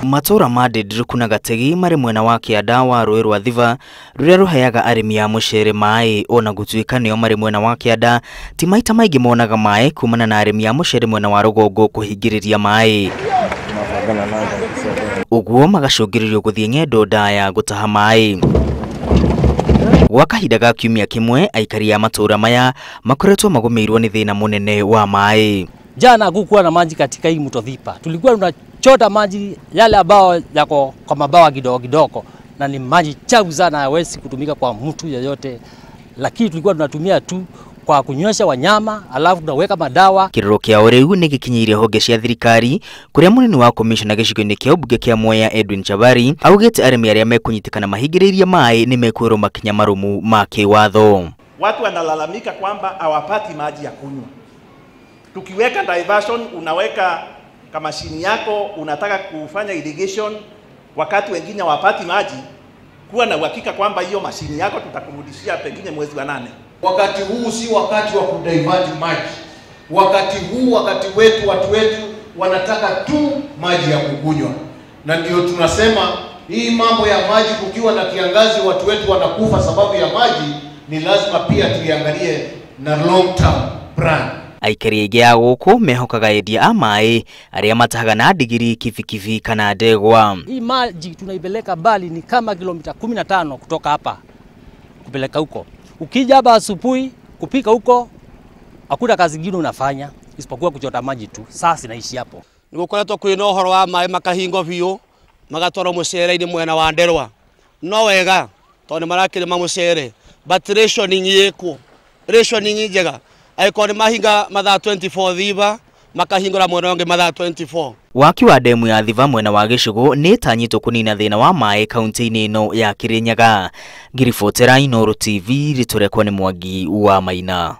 Matura ma Ndindiruku na Gategi mari mwena wa kianda wa Ruui rwa Thiba ruria ruheaga arimi a mucere maai ona gutuika nio mari mwena wa kianda ti maita maingi monaga maai kumana na arimi a mucere mwena wa rugongo kuhingiriria maai uguo magacungiririo guthie ngendo ndaya gutaha maai. Gwa kahinda ga kiumia kimwe aikari a matura maya makoretwo magumirwo ni thina munene wa maai. Jana hakukuwa na maji katika hii mto Thiba. Tulikuwa tunachota maji yale ambao yako kwa mabawa kidogo na ni maji chafu sana, hawezi kutumika kwa mtu yeyote. Lakini tulikuwa tunatumia tu kwa kunywesha wanyama, alafu tunaweka madawa. Kiriro kia Oriu ni gikinyiria honge cia thirikari kuria munini wa commissioner gicigo-ini kia ubunge kia Mwea Edwin Chabari augite arimi aria mekunyitikana mahingiriria maai ni mekwirwo makinya marumu ma kiwatho. Watu wanalalamika kwamba hawapati maji ya kunywa. Tukiweka diversion, unaweka kama mashini yako unataka kufanya irrigation wakati wengine hawapati maji, kuwa na uhakika kwamba hiyo mashini yako tutakurudishia pengine mwezi wa 8. Wakati huu si wakati wa kudivert maji. Wakati huu watu wetu wanataka tu maji ya kukunywa. Na ndio tunasema hii mambo ya maji, kukiwa na kiangazi watu wetu wanakufa sababu ya maji, ni lazima pia tuiangalie na long term plan. Aikari aingĩ a gũkũ mehokaga endia a maĩ arĩa matahaga na ndigiri, kibikibi kana ndegwa. Hii maji tunaipeleka mbali, ni kama kilomita 15 kutoka hapa kupeleka huko. Ukija hapa asubuhi kupika huko, hakuna kazi nyingine unafanya isipokuwa kuchota maji tu. Sasa inaishi hapo. Nigukoretwo kwina uhoro wa maĩ makahingo biũ magatwarwo mucere-ini mwena wa Nderwa. No wega tondu marakirima mucere, but rationing yekwo, rationing njega. Aiko ni mahinga mathaa 24 Thiba makahingura mwena ungi mathaa 24. Waki wa demu ya Thiba mwena wa gicigo ni tanyitwo kunina thina wa maĩ kaunti-ini ino ya Kirinyaga. Ngiribotera Inooro TV riturekwo ni Mwangi wa Maina.